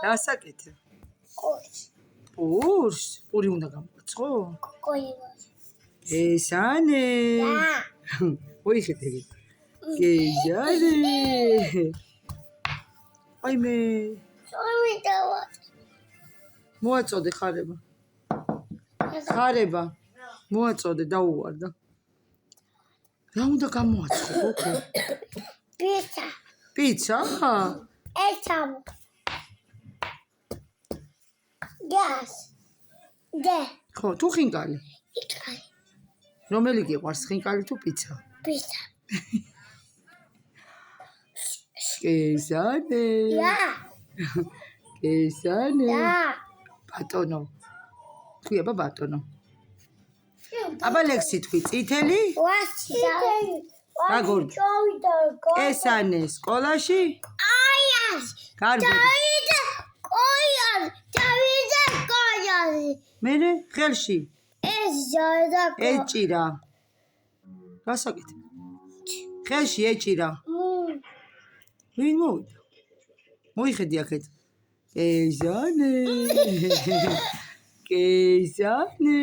რასაკეთებ? პური უნდა გამოაცხო? ესანე. მოიხედე. გეჟარე. აიმე. მოაწოდე ხარება. ხარება. მოაწოდე დაუვარდა. რა უნდა გამოაცხო, გოგო? პიცა. პიცა? ეცამ. გას. დე. ხო, თუ ხინკალი. იქაი. რომელი გიყვარს, ხინკალი თუ პიცა? პიცა. გეჟარე. გეჟარე. ბატონო. თქვი აბა ბატონო. აბა ლექსი თქვი, წითელი? ვასი. გაგორ. ესანე სკოლაში? აიას. კარგი. დავიდე კოიარი. მერე ხელში. ეს ზადა. ეჭირა. რასაკეთე? ხელში ეჭირა. ვინ მოვიდა? მოიხედი აქეთ. გეჟანე. გეჟანე.